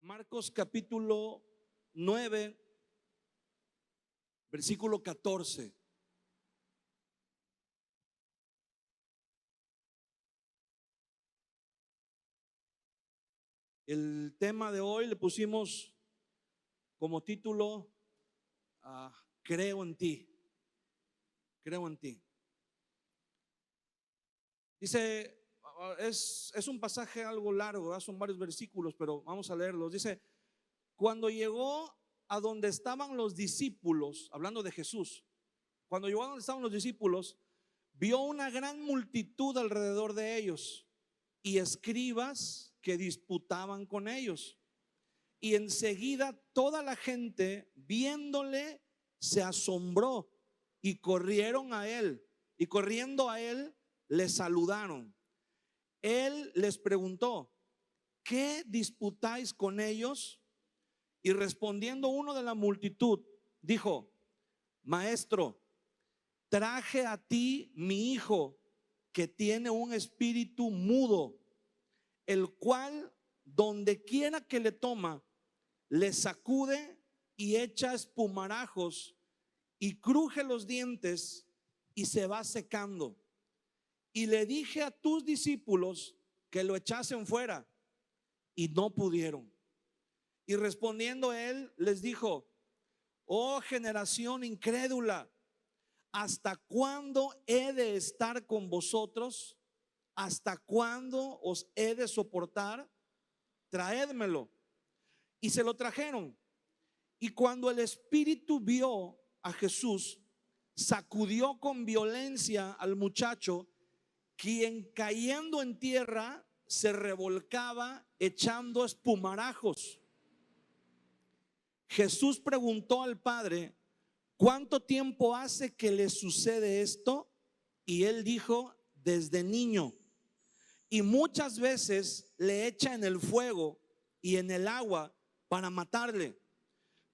Marcos capítulo 9, versículo 14. El tema de hoy le pusimos como título Creo en ti. Creo en ti. Dice, es un pasaje algo largo, ¿verdad? Son varios versículos, pero vamos a leerlos. Dice, cuando llegó a donde estaban los discípulos, hablando de Jesús, cuando llegó a donde estaban los discípulos, vio una gran multitud alrededor de ellos y escribas que disputaban con ellos. Y enseguida toda la gente, viéndole, se asombró y corrieron a él. Y corriendo a él, le saludaron. Él les preguntó, ¿qué disputáis con ellos? Y respondiendo uno de la multitud, dijo, Maestro, traje a ti mi hijo que tiene un espíritu mudo, el cual donde quiera que le toma, le sacude y echa espumarajos y cruje los dientes y se va secando. Y le dije a tus discípulos que lo echasen fuera y no pudieron. Y respondiendo él les dijo, oh generación incrédula, ¿hasta cuándo he de estar con vosotros? ¿Hasta cuándo os he de soportar? Traédmelo. Y se lo trajeron. Y cuando el espíritu vio a Jesús, sacudió con violencia al muchacho, quien cayendo en tierra se revolcaba echando espumarajos. Jesús preguntó al padre, ¿cuánto tiempo hace que le sucede esto? Y él dijo, desde niño. Y muchas veces le echa en el fuego y en el agua para matarle.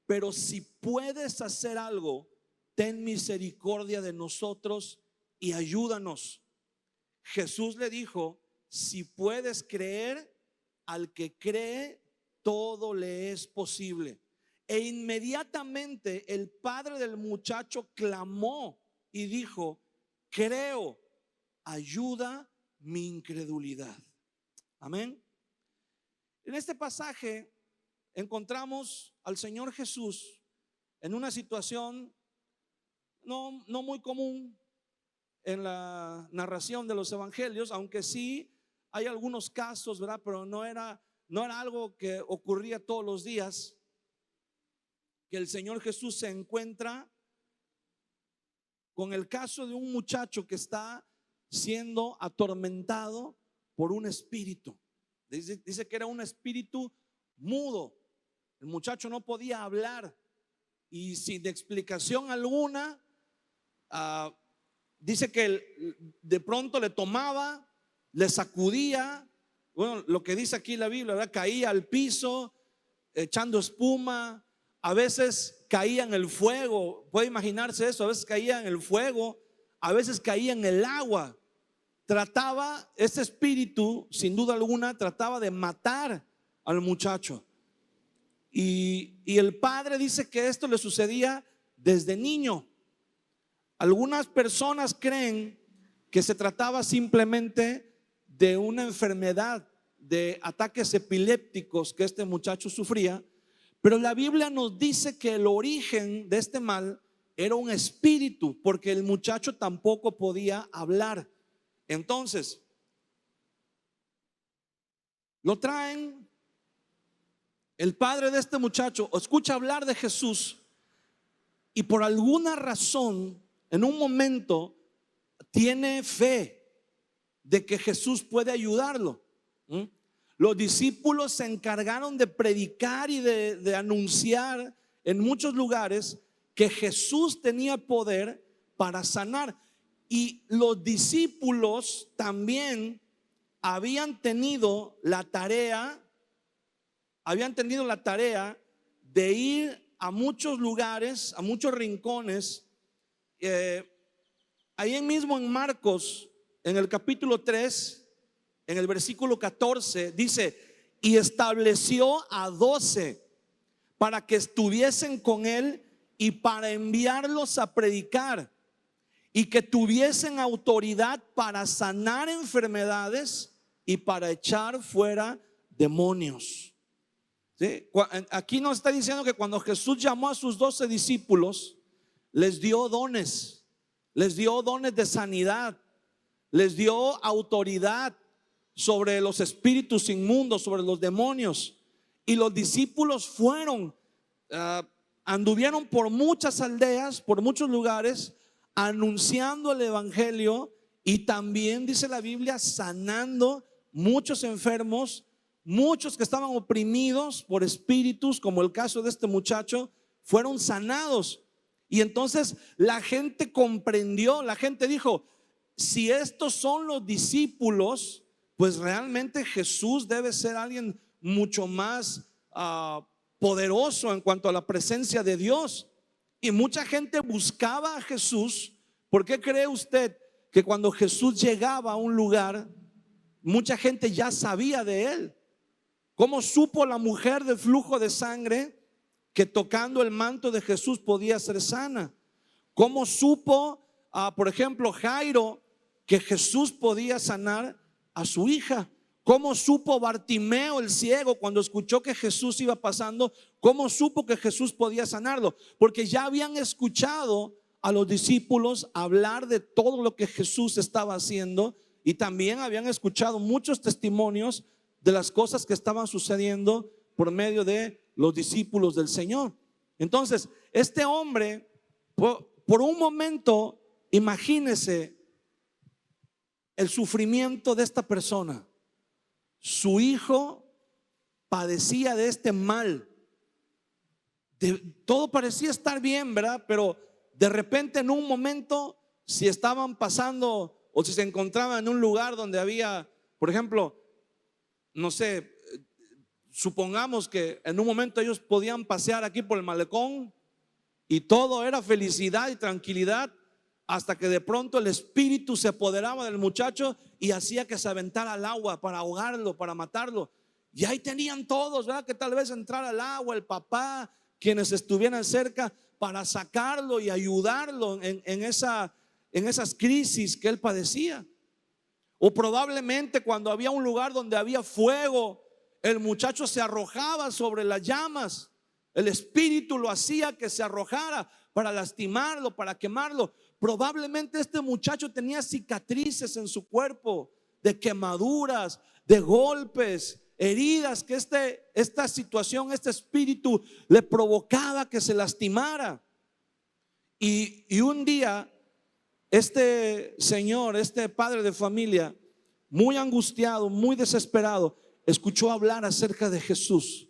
Pero si puedes hacer algo, ten misericordia de nosotros y ayúdanos. Jesús le dijo, si puedes creer, al que cree, todo le es posible. E inmediatamente el padre del muchacho clamó y dijo, creo, ayuda mi incredulidad. Amén. En este pasaje encontramos al Señor Jesús en una situación no muy común en la narración de los evangelios, aunque sí hay algunos casos, ¿verdad? Pero no era algo que ocurría todos los días, que el Señor Jesús se encuentra con el caso de un muchacho que está siendo atormentado por un espíritu. Dice que era un espíritu mudo. El muchacho no podía hablar y sin explicación alguna, dice que de pronto le tomaba, le sacudía, bueno, lo que dice aquí la Biblia, ¿verdad? Caía al piso echando espuma, a veces caía en el fuego, puede imaginarse eso, a veces caía en el fuego, a veces caía en el agua. Trataba, este espíritu, sin duda alguna, trataba de matar al muchacho. Y el padre dice que esto le sucedía desde niño. Algunas personas creen que se trataba simplemente de una enfermedad, de ataques epilépticos que este muchacho sufría, pero la Biblia nos dice que el origen de este mal era un espíritu, porque el muchacho tampoco podía hablar. Entonces, lo traen, el padre de este muchacho escucha hablar de Jesús y por alguna razón, en un momento, tiene fe de que Jesús puede ayudarlo. Los discípulos se encargaron de predicar y de anunciar en muchos lugares que Jesús tenía poder para sanar. Y los discípulos también habían tenido la tarea de ir a muchos lugares, a muchos rincones. Ahí mismo en Marcos, en el capítulo 3, en el versículo 14, dice, y estableció a 12 para que estuviesen con él y para enviarlos a predicar y que tuviesen autoridad para sanar enfermedades y para echar fuera demonios. ¿Sí? Aquí nos está diciendo que cuando Jesús llamó a sus 12 discípulos, les dio dones de sanidad, les dio autoridad sobre los espíritus inmundos, sobre los demonios. Y los discípulos fueron, anduvieron por muchas aldeas, por muchos lugares, anunciando el evangelio y también, dice la Biblia, sanando muchos enfermos, muchos que estaban oprimidos por espíritus, como el caso de este muchacho, fueron sanados. Y entonces la gente comprendió, la gente dijo, si estos son los discípulos, pues realmente Jesús debe ser alguien mucho más poderoso en cuanto a la presencia de Dios. Y mucha gente buscaba a Jesús. ¿Por qué cree usted que cuando Jesús llegaba a un lugar, mucha gente ya sabía de él? ¿Cómo supo la mujer del flujo de sangre que tocando el manto de Jesús podía ser sana? ¿Cómo supo, por ejemplo, Jairo que Jesús podía sanar a su hija? ¿Cómo supo Bartimeo el ciego cuando escuchó que Jesús iba pasando? ¿Cómo supo que Jesús podía sanarlo? Porque ya habían escuchado a los discípulos hablar de todo lo que Jesús estaba haciendo y también habían escuchado muchos testimonios de las cosas que estaban sucediendo por medio de los discípulos del Señor. Entonces, este hombre, por un momento, imagínese el sufrimiento de esta persona. Su hijo padecía de este mal. Todo parecía estar bien, ¿verdad? Pero de repente en un momento, si estaban pasando o si se encontraban en un lugar donde había, por ejemplo, no sé, supongamos que en un momento ellos podían pasear aquí por el malecón y todo era felicidad y tranquilidad, hasta que de pronto el espíritu se apoderaba del muchacho y hacía que se aventara al agua para ahogarlo, para matarlo. Y ahí tenían todos, ¿verdad? Que tal vez entrar al agua, el papá, quienes estuvieran cerca para sacarlo y ayudarlo en esas crisis que él padecía. O probablemente cuando había un lugar donde había fuego, el muchacho se arrojaba sobre las llamas. El espíritu lo hacía que se arrojara para lastimarlo, para quemarlo. Probablemente este muchacho tenía cicatrices en su cuerpo, de quemaduras, de golpes, heridas, que esta situación, este espíritu le provocaba que se lastimara. Y un día este señor, este padre de familia, muy angustiado, muy desesperado, escuchó hablar acerca de Jesús.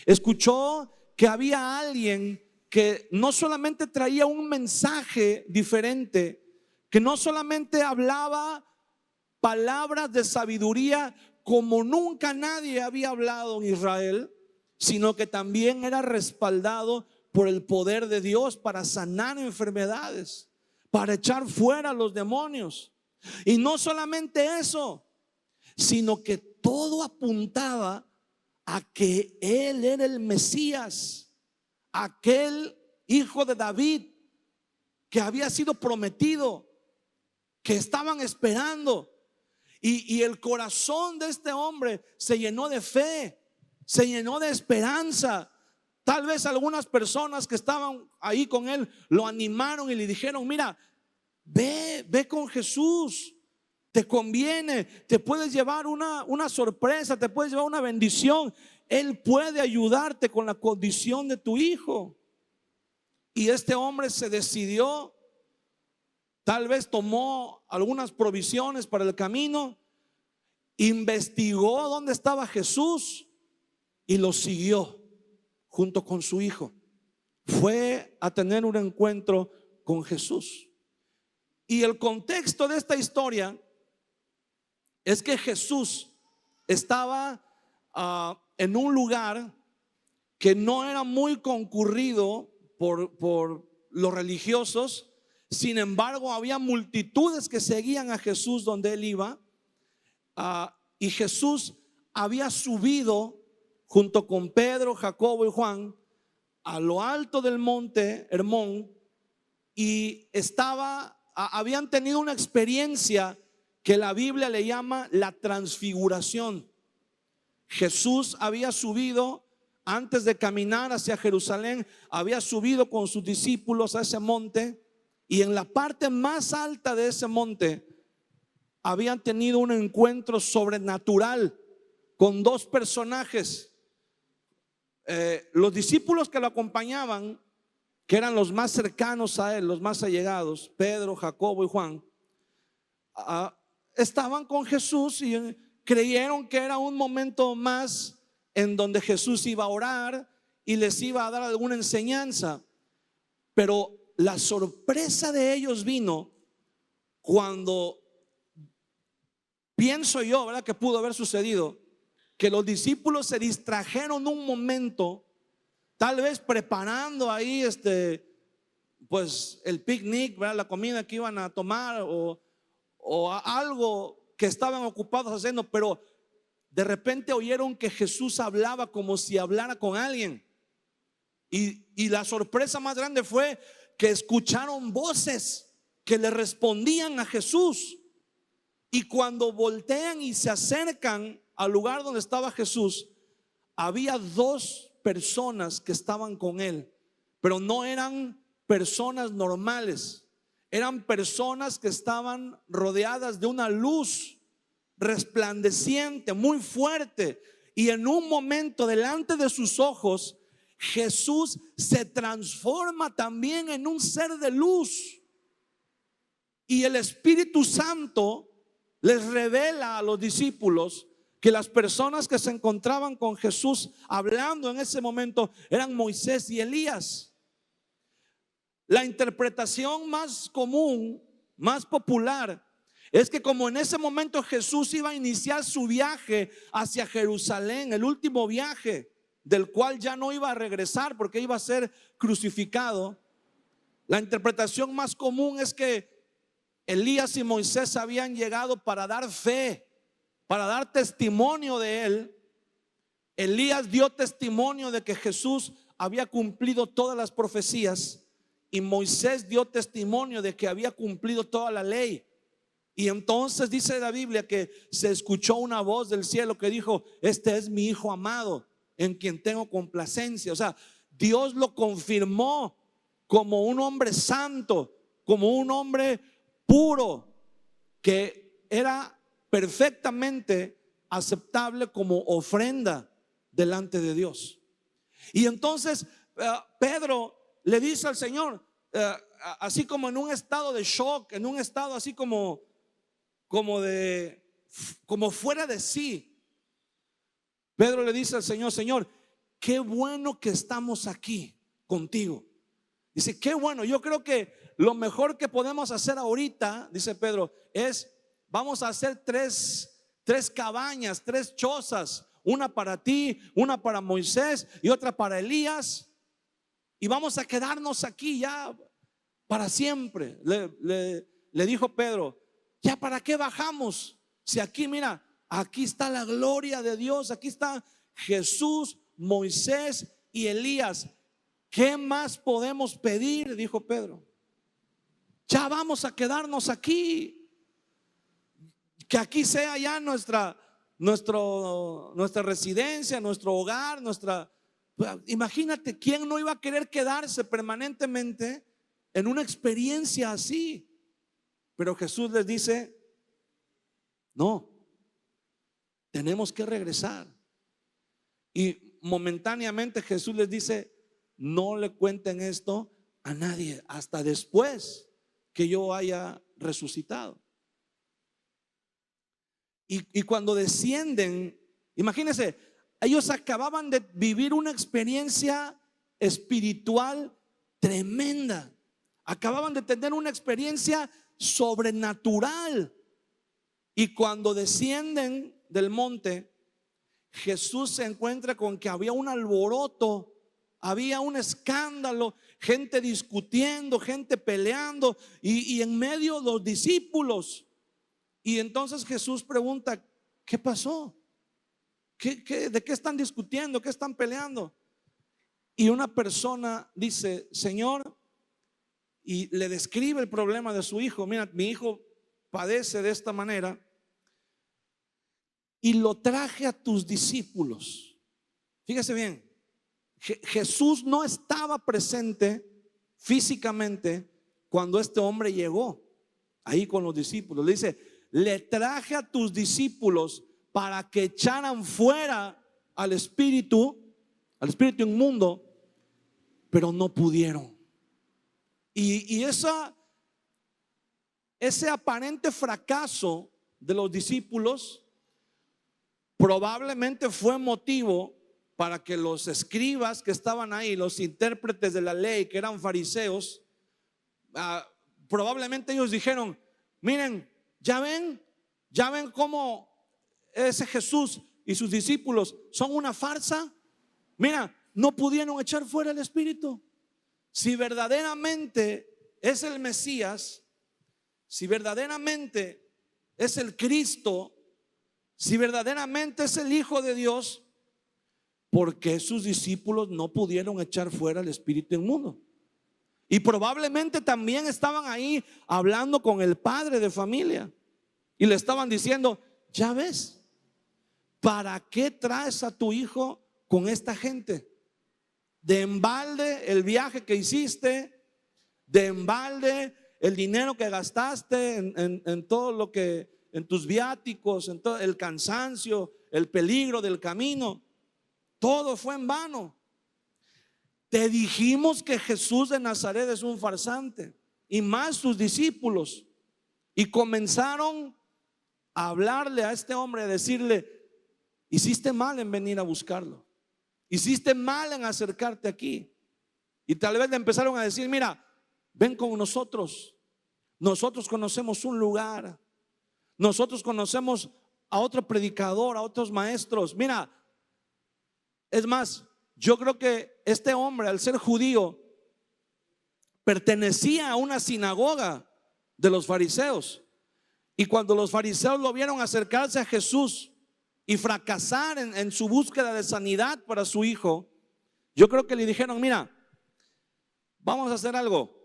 Escuchó que había alguien que no solamente traía un mensaje diferente, que no solamente hablaba palabras de sabiduría como nunca nadie había hablado en Israel, sino que también era respaldado por el poder de Dios para sanar enfermedades, para echar fuera a los demonios. Y no solamente eso, sino que todo apuntaba a que él era el Mesías, aquel hijo de David que había sido prometido, que estaban esperando. Y el corazón de este hombre se llenó de fe, se llenó de esperanza. Tal vez algunas personas que estaban ahí con él lo animaron y le dijeron: mira, ve con Jesús, te conviene, te puedes llevar una sorpresa, te puedes llevar una bendición. Él puede ayudarte con la condición de tu hijo. Y este hombre se decidió, tal vez tomó algunas provisiones para el camino, investigó dónde estaba Jesús y lo siguió junto con su hijo. Fue a tener un encuentro con Jesús. Y el contexto de esta historia es que Jesús estaba en un lugar que no era muy concurrido por los religiosos. Sin embargo, había multitudes que seguían a Jesús donde él iba. Y Jesús había subido junto con Pedro, Jacobo y Juan a lo alto del monte Hermón y habían tenido una experiencia que la Biblia le llama la transfiguración. Jesús había subido antes de caminar hacia Jerusalén, había subido con sus discípulos a ese monte y en la parte más alta de ese monte habían tenido un encuentro sobrenatural con dos personajes. Los discípulos que lo acompañaban, que eran los más cercanos a él, los más allegados, Pedro, Jacobo y Juan, estaban con Jesús y creyeron que era un momento más en donde Jesús iba a orar y les iba a dar alguna enseñanza. Pero la sorpresa de ellos vino cuando, pienso yo, ¿verdad?, que pudo haber sucedido, que los discípulos se distrajeron un momento, tal vez preparando ahí pues el picnic, ¿verdad?, la comida que iban a tomar o algo que estaban ocupados haciendo, pero de repente oyeron que Jesús hablaba como si hablara con alguien. Y la sorpresa más grande fue que escucharon voces que le respondían a Jesús. Y cuando voltean y se acercan al lugar donde estaba Jesús, había dos personas que estaban con él, pero no eran personas normales, eran personas que estaban rodeadas de una luz resplandeciente, muy fuerte. Y en un momento delante de sus ojos, Jesús se transforma también en un ser de luz. Y el Espíritu Santo les revela a los discípulos que las personas que se encontraban con Jesús hablando en ese momento eran Moisés y Elías. La interpretación más común, más popular, es que como en ese momento Jesús iba a iniciar su viaje hacia Jerusalén, el último viaje del cual ya no iba a regresar porque iba a ser crucificado, la interpretación más común es que Elías y Moisés habían llegado para dar fe, para dar testimonio de él. Elías dio testimonio de que Jesús había cumplido todas las profecías y Moisés dio testimonio de que había cumplido toda la ley. Y entonces dice la Biblia que se escuchó una voz del cielo que dijo: este es mi hijo amado, en quien tengo complacencia. O sea, Dios lo confirmó como un hombre santo, como un hombre puro, que era perfectamente aceptable como ofrenda delante de Dios. Y entonces Pedro le dice al Señor, así como en un estado de shock, en un estado así como fuera de sí, Pedro le dice al Señor: Señor, qué bueno que estamos aquí contigo. Dice: qué bueno. Yo creo que lo mejor que podemos hacer ahorita, dice Pedro, es vamos a hacer tres cabañas, tres chozas, una para ti, una para Moisés y otra para Elías, y vamos a quedarnos aquí ya para siempre. Le dijo Pedro: ya para qué bajamos, si aquí, mira, aquí está la gloria de Dios, aquí está Jesús, Moisés y Elías. ¿Qué más podemos pedir?, dijo Pedro. Ya vamos a quedarnos aquí, que aquí sea ya nuestra residencia, nuestro hogar, imagínate, ¿quién no iba a querer quedarse permanentemente en una experiencia así? Pero Jesús les dice: no, tenemos que regresar. Y momentáneamente Jesús les dice: no le cuenten esto a nadie hasta después que yo haya resucitado. Y cuando descienden, imagínense, ellos acababan de vivir una experiencia espiritual tremenda. Acababan de tener una experiencia sobrenatural. Y cuando descienden del monte, Jesús se encuentra con que había un alboroto, había un escándalo, gente discutiendo, gente peleando, y en medio los discípulos. Y entonces Jesús pregunta: ¿qué pasó? ¿De qué están discutiendo? ¿Qué están peleando? Y una persona dice, Señor, y le describe el problema de su hijo. Mira, mi hijo padece de esta manera y lo traje a tus discípulos. Fíjese bien, Jesús no estaba presente físicamente cuando este hombre llegó ahí con los discípulos. Le dice, le traje a tus discípulos para que echaran fuera al espíritu inmundo, pero no pudieron. Y ese aparente fracaso de los discípulos probablemente fue motivo para que los escribas que estaban ahí, los intérpretes de la ley, que eran fariseos, probablemente ellos dijeron, miren, ya ven cómo ese Jesús y sus discípulos son una farsa. Mira, no pudieron echar fuera el espíritu. Si verdaderamente es el Mesías, si verdaderamente es el Cristo, si verdaderamente es el Hijo de Dios, ¿por qué sus discípulos no pudieron echar fuera el espíritu inmundo? Y probablemente también estaban ahí hablando con el padre de familia y le estaban diciendo, ya ves, ¿para qué traes a tu hijo con esta gente? De embalde el viaje que hiciste, de embalde el dinero que gastaste en todo lo que, en tus viáticos, en todo el cansancio, el peligro del camino, todo fue en vano. Te dijimos que Jesús de Nazaret es un farsante, y más sus discípulos. Y comenzaron a hablarle a este hombre, a decirle, hiciste mal en venir a buscarlo, hiciste mal en acercarte aquí. Y tal vez le empezaron a decir, mira, ven con nosotros, nosotros conocemos un lugar, nosotros conocemos a otro predicador, a otros maestros. Mira, es más, yo creo que este hombre, al ser judío, pertenecía a una sinagoga de los fariseos. Y cuando los fariseos lo vieron acercarse a Jesús y fracasar en su búsqueda de sanidad para su hijo, yo creo que le dijeron, mira, vamos a hacer algo,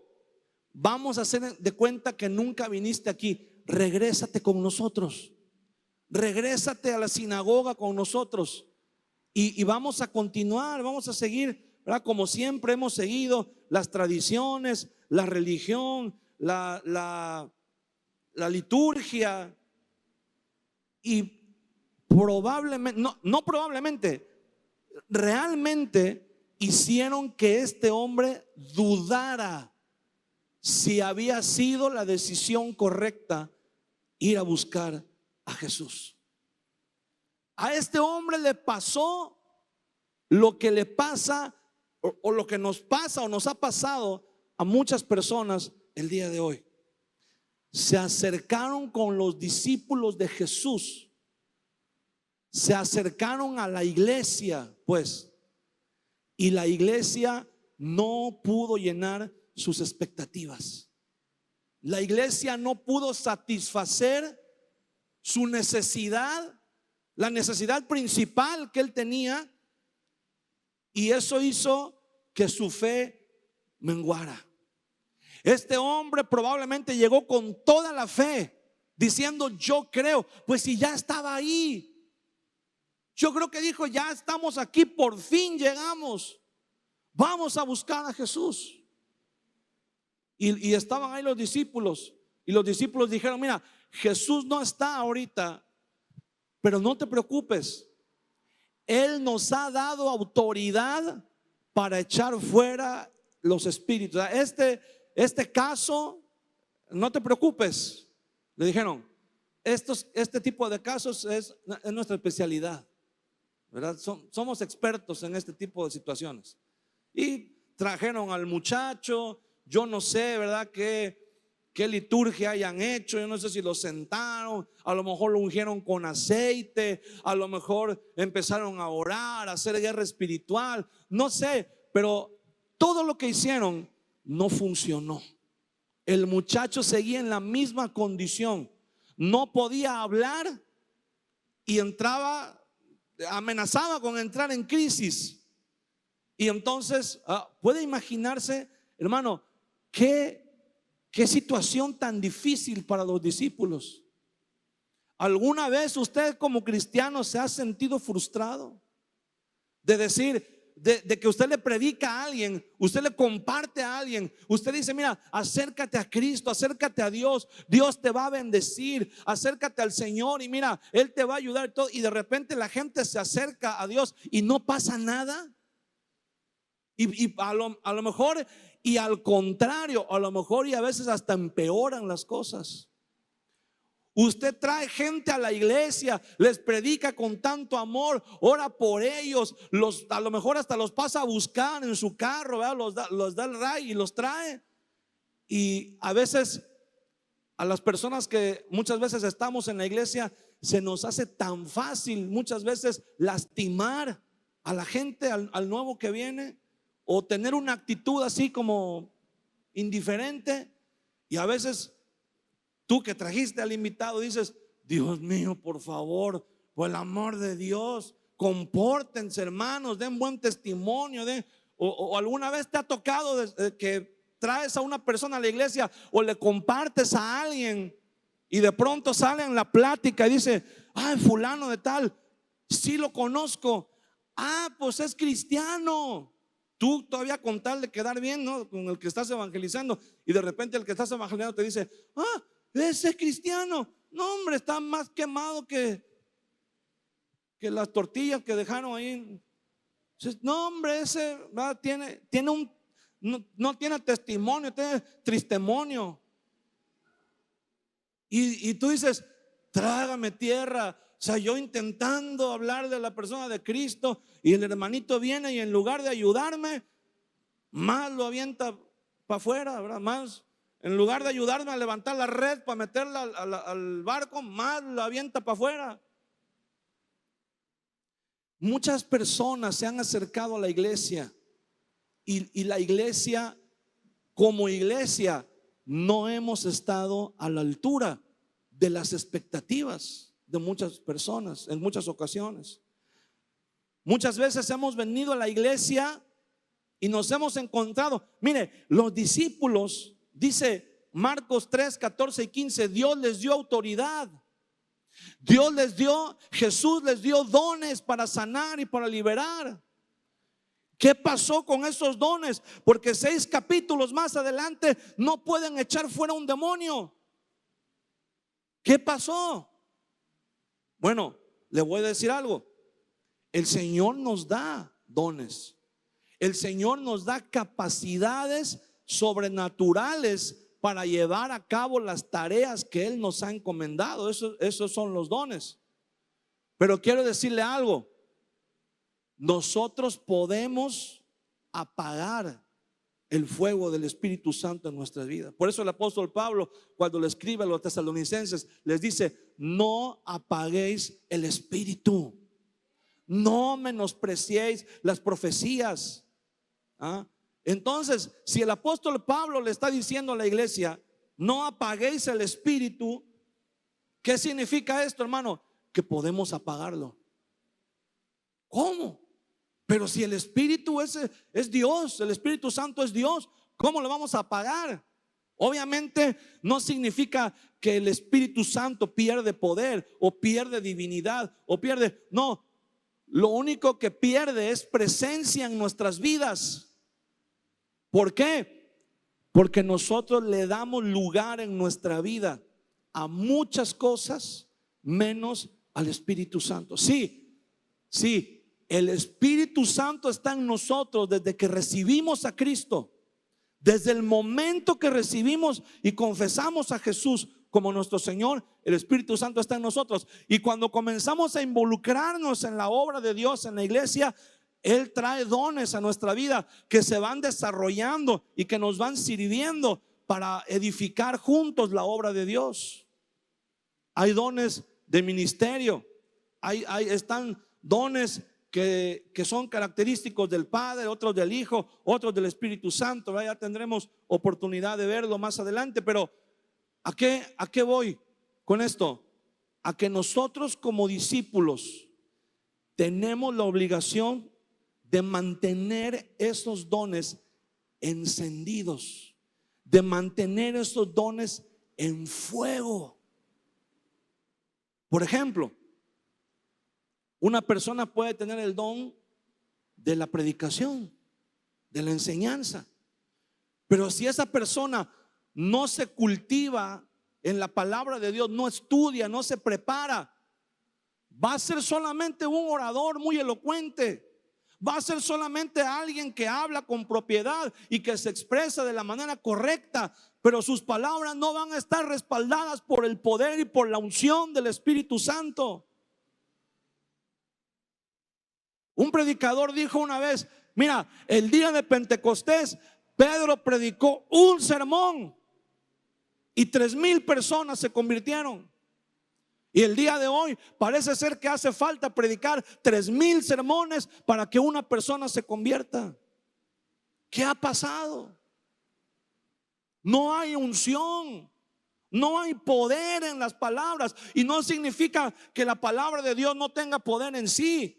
vamos a hacer de cuenta que nunca viniste aquí, regrésate con nosotros, regrésate a la sinagoga con nosotros y vamos a continuar, vamos a seguir, ¿verdad? Como siempre hemos seguido las tradiciones, la religión, la liturgia. Y probablemente, no probablemente, realmente hicieron que este hombre dudara si había sido la decisión correcta ir a buscar a Jesús. A este hombre le pasó lo que le pasa o lo que nos pasa o nos ha pasado a muchas personas el día de hoy. Se acercaron con los discípulos de Jesús, se acercaron a la iglesia, pues, y la iglesia no pudo llenar sus expectativas. La iglesia no pudo satisfacer su necesidad, la necesidad principal que él tenía, y eso hizo que su fe menguara. Este hombre probablemente llegó con toda la fe, diciendo, yo creo, pues si ya estaba ahí. Yo creo que dijo, ya estamos aquí, por fin llegamos, vamos a buscar a Jesús. Y estaban ahí los discípulos, y los discípulos dijeron, mira, Jesús no está ahorita, pero no te preocupes, Él nos ha dado autoridad para echar fuera los espíritus. Este caso, no te preocupes, le dijeron, este tipo de casos es nuestra especialidad, ¿verdad? Somos expertos en este tipo de situaciones. Y trajeron al muchacho, yo no sé, ¿verdad?, qué liturgia hayan hecho. Yo no sé si lo sentaron, a lo mejor lo ungieron con aceite, a lo mejor empezaron a orar, a hacer guerra espiritual, no sé, pero todo lo que hicieron no funcionó. El muchacho seguía en la misma condición, no podía hablar y entraba amenazaba con entrar en crisis. Y entonces, puede imaginarse, hermano, qué situación tan difícil para los discípulos. ¿Alguna vez usted como cristiano se ha sentido frustrado? De decir, de que usted le predica a alguien, usted le comparte a alguien, usted dice, mira, acércate a Cristo, acércate a Dios, Dios te va a bendecir, acércate al Señor y mira, Él te va a ayudar y todo, y de repente la gente se acerca a Dios y no pasa nada. Y a lo mejor, y al contrario, a lo mejor y a veces hasta empeoran las cosas. Usted trae gente a la iglesia, les predica con tanto amor, ora por ellos, a lo mejor hasta los pasa a buscar en su carro, ¿verdad? Los da el ray y los trae. Y a veces a las personas que muchas veces estamos en la iglesia, se nos hace tan fácil muchas veces lastimar a la gente, al nuevo que viene, o tener una actitud así como indiferente. Y a veces tú que trajiste al invitado dices, Dios mío, por favor, por el amor de Dios, compórtense, hermanos, den buen testimonio. O alguna vez te ha tocado que traes a una persona a la iglesia o le compartes a alguien y de pronto sale en la plática y dice, ay, fulano de tal, sí lo conozco, pues es cristiano. Tú todavía con tal de quedar bien, ¿no?, con el que estás evangelizando, y de repente el que estás evangelizando te dice, ese cristiano, no hombre, está más quemado que las tortillas que dejaron ahí. No hombre, ese tiene no tiene testimonio, tiene tristemonio. Y tú dices, trágame tierra. O sea, yo intentando hablar de la persona de Cristo y el hermanito viene y en lugar de ayudarme, más lo avienta para afuera, ¿verdad? Más, en lugar de ayudarme a levantar la red para meterla al barco, más lo avienta para afuera. Muchas personas se han acercado a la iglesia y la iglesia, como iglesia, no hemos estado a la altura de las expectativas de muchas personas en muchas ocasiones. Muchas veces hemos venido a la iglesia y nos hemos encontrado, mire, los discípulos, dice Marcos 3, 14 y 15, Dios les dio autoridad. Dios les dio, Jesús les dio dones para sanar y para liberar. ¿Qué pasó con esos dones? Porque 6 capítulos más adelante no pueden echar fuera un demonio. ¿Qué pasó? Bueno, le voy a decir algo. El Señor nos da dones. El Señor nos da capacidades sobrenaturales para llevar a cabo las tareas que Él nos ha encomendado. Esos son los dones. Pero quiero decirle algo. Nosotros podemos apagar el fuego del Espíritu Santo en nuestras vidas. Por eso el apóstol Pablo, cuando le escribe a los tesalonicenses, les dice, no apaguéis el Espíritu, no menospreciéis las profecías. Entonces, si el apóstol Pablo le está diciendo a la iglesia, no apaguéis el Espíritu, ¿qué significa esto, hermano? Que podemos apagarlo. ¿Cómo? Pero si el Espíritu es Dios, el Espíritu Santo es Dios, ¿cómo lo vamos a apagar? Obviamente no significa que el Espíritu Santo pierde poder o pierde divinidad o pierde, no, lo único que pierde es presencia en nuestras vidas. ¿Por qué? Porque nosotros le damos lugar en nuestra vida a muchas cosas menos al Espíritu Santo. Sí, sí. El Espíritu Santo está en nosotros desde que recibimos a Cristo. Desde el momento que recibimos y confesamos a Jesús como nuestro Señor, el Espíritu Santo está en nosotros. Y cuando comenzamos a involucrarnos en la obra de Dios en la iglesia, Él trae dones a nuestra vida que se van desarrollando y que nos van sirviendo para edificar juntos la obra de Dios. Hay dones de ministerio, están dones que son característicos del Padre, otros del Hijo, otros del Espíritu Santo. Ya tendremos oportunidad de verlo más adelante. Pero ¿a qué voy con esto? A que nosotros como discípulos tenemos la obligación de mantener esos dones encendidos, de mantener esos dones en fuego. Por ejemplo, una persona puede tener el don de la predicación, de la enseñanza, pero si esa persona no se cultiva en la palabra de Dios, no estudia, no se prepara, va a ser solamente un orador muy elocuente. Va a ser solamente alguien que habla con propiedad y que se expresa de la manera correcta, pero sus palabras no van a estar respaldadas por el poder y por la unción del Espíritu Santo. Un predicador dijo una vez: mira, el día de Pentecostés Pedro predicó un sermón y 3,000 personas se convirtieron. Y el día de hoy parece ser que hace falta predicar 3,000 sermones para que una persona se convierta. ¿Qué ha pasado? No hay unción, no hay poder en las palabras. Y no significa que la palabra de Dios no tenga poder en sí,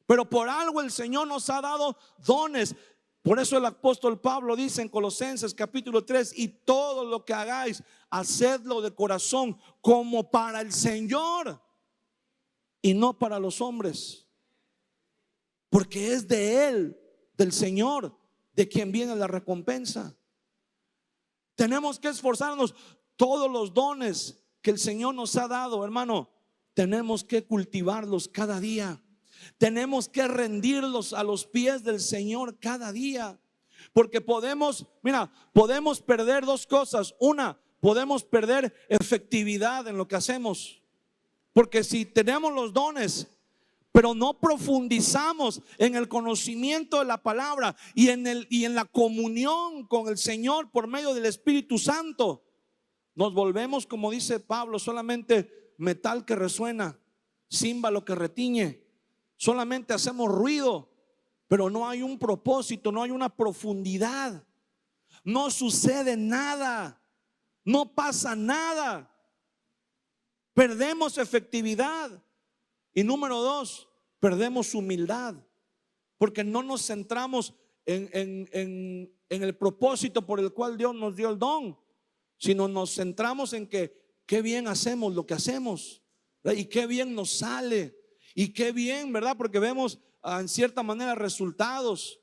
pero por algo el Señor nos ha dado dones. Por eso el apóstol Pablo dice en Colosenses capítulo 3: y todo lo que hagáis, hacedlo de corazón, como para el Señor y no para los hombres, porque es de Él, del Señor, de quien viene la recompensa. Tenemos que esforzarnos. Todos los dones que el Señor nos ha dado, hermano, tenemos que cultivarlos cada día. Tenemos que rendirlos a los pies del Señor cada día, porque podemos perder dos cosas. Una, podemos perder efectividad en lo que hacemos, porque si tenemos los dones pero no profundizamos en el conocimiento de la palabra y en la comunión con el Señor por medio del Espíritu Santo, nos volvemos, como dice Pablo, solamente metal que resuena, címbalo que retiñe. Solamente hacemos ruido, pero no hay un propósito, no hay una profundidad. No sucede nada, no pasa nada. Perdemos efectividad. Y número dos, perdemos humildad, porque no nos centramos en el propósito por el cual Dios nos dio el don, sino nos centramos en que qué bien hacemos lo que hacemos, ¿verdad? Y qué bien nos sale, y qué bien, ¿verdad? Porque vemos en cierta manera resultados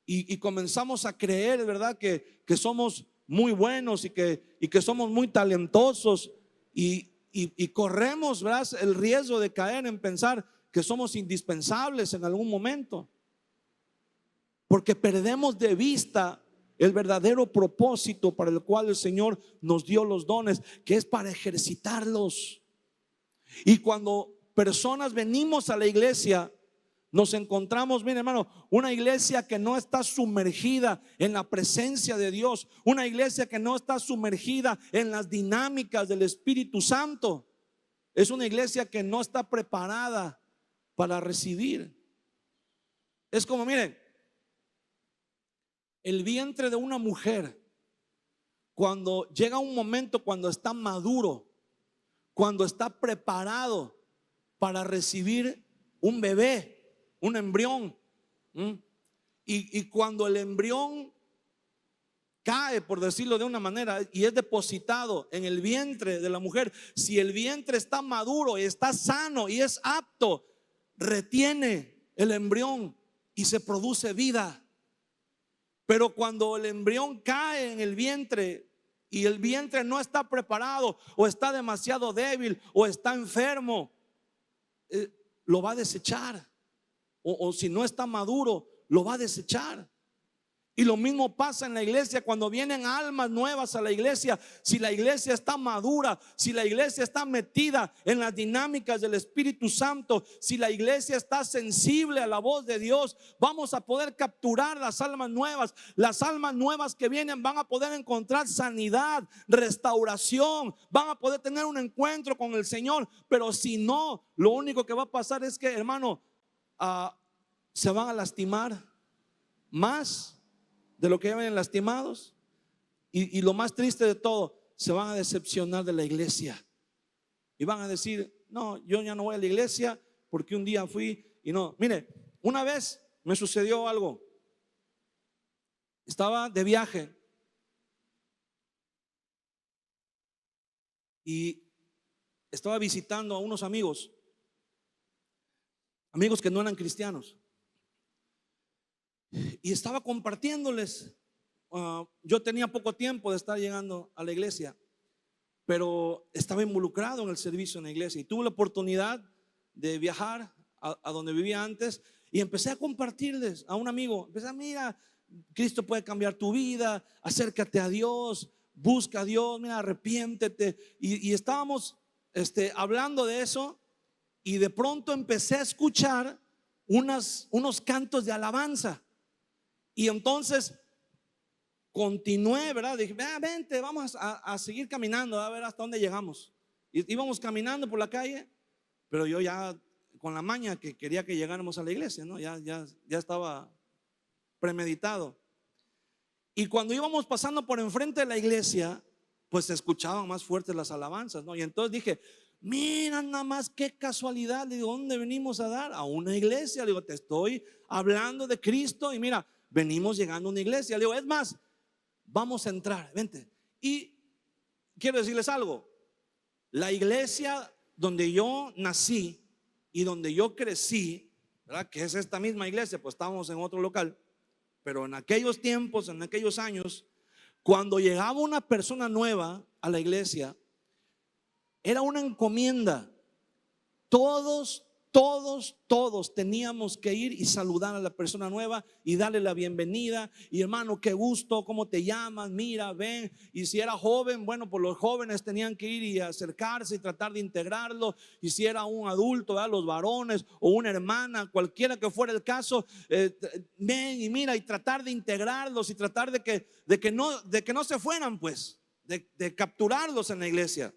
y comenzamos a creer, ¿verdad? Que somos muy buenos y que somos muy talentosos y corremos, ¿verdad?, el riesgo de caer en pensar que somos indispensables en algún momento, porque perdemos de vista el verdadero propósito para el cual el Señor nos dio los dones, que es para ejercitarlos. Y cuando personas venimos a la iglesia, nos encontramos, miren hermano, una iglesia que no está sumergida en la presencia de Dios, una iglesia que no está sumergida en las dinámicas del Espíritu Santo, es una iglesia que no está preparada para recibir. Es como, miren, el vientre de una mujer, cuando llega un momento, cuando está maduro, cuando está preparado para recibir un bebé, un embrión, y cuando el embrión cae, por decirlo de una manera, y es depositado en el vientre de la mujer, si el vientre está maduro, está sano y es apto, retiene el embrión y se produce vida. Pero cuando el embrión cae en el vientre y el vientre no está preparado, o está demasiado débil, o está enfermo, lo va a desechar. O si no está maduro, lo va a desechar. Y lo mismo pasa en la iglesia cuando vienen almas nuevas a la iglesia. Si la iglesia está madura, si la iglesia está metida en las dinámicas del Espíritu Santo, si la iglesia está sensible a la voz de Dios, vamos a poder capturar las almas nuevas. Las almas nuevas que vienen van a poder encontrar sanidad, restauración, van a poder tener un encuentro con el Señor. Pero si no, lo único que va a pasar es que, hermano, se van a lastimar más de lo que ya ven lastimados, y lo más triste de todo, se van a decepcionar de la iglesia y van a decir: no, yo ya no voy a la iglesia porque un día fui y no. Mire, una vez me sucedió algo. Estaba de viaje y estaba visitando a unos amigos que no eran cristianos, y estaba compartiéndoles. Yo tenía poco tiempo de estar llegando a la iglesia, pero estaba involucrado en el servicio en la iglesia y tuve la oportunidad de viajar a donde vivía antes, y empecé a compartirles a un amigo. Empecé a: mira, Cristo puede cambiar tu vida, acércate a Dios, busca a Dios, mira, arrepiéntete. Y estábamos hablando de eso, y de pronto empecé a escuchar unos cantos de alabanza. Y entonces continué, ¿verdad? Dije: vente, vamos a seguir caminando, a ver hasta dónde llegamos. Y íbamos caminando por la calle, pero yo ya con la maña que quería que llegáramos a la iglesia, ¿no? Ya estaba premeditado. Y cuando íbamos pasando por enfrente de la iglesia, pues se escuchaban más fuertes las alabanzas, ¿no? Y entonces dije: mira nada más qué casualidad. Le digo: ¿dónde venimos a dar? A una iglesia. Le digo: te estoy hablando de Cristo y mira, venimos llegando a una iglesia. Le digo: es más, vamos a entrar, vente. Y quiero decirles algo: la iglesia donde yo nací y donde yo crecí, ¿verdad?, que es esta misma iglesia, pues estábamos en otro local, pero en aquellos tiempos, en aquellos años, cuando llegaba una persona nueva a la iglesia, era una encomienda. Todos teníamos que ir y saludar a la persona nueva y darle la bienvenida. Y hermano, qué gusto, ¿cómo te llamas? Mira, ven. Y si era joven, bueno, pues los jóvenes tenían que ir y acercarse y tratar de integrarlo. Y si era un adulto, ¿verdad?, los varones o una hermana, cualquiera que fuera el caso, ven y mira, y tratar de integrarlos y tratar de que no se fueran, pues, de capturarlos en la iglesia.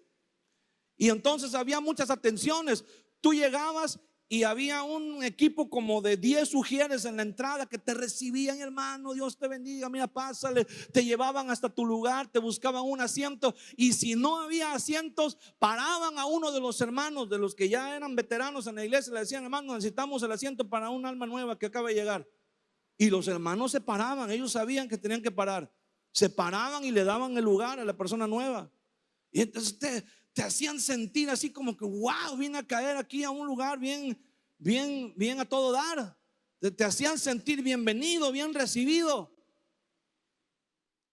Y entonces había muchas atenciones. Tú llegabas y había un equipo como de 10 ujieres en la entrada que te recibían: hermano, Dios te bendiga, mira, pásale. Te llevaban hasta tu lugar, te buscaban un asiento, y si no había asientos, paraban a uno de los hermanos, de los que ya eran veteranos en la iglesia. Le decían: hermano, necesitamos el asiento para un alma nueva que acaba de llegar. Y los hermanos se paraban, ellos sabían que tenían que parar. Se paraban y le daban el lugar a la persona nueva. Y entonces te hacían sentir así como que: wow, vine a caer aquí a un lugar bien a todo dar. Te hacían sentir bienvenido, bien recibido.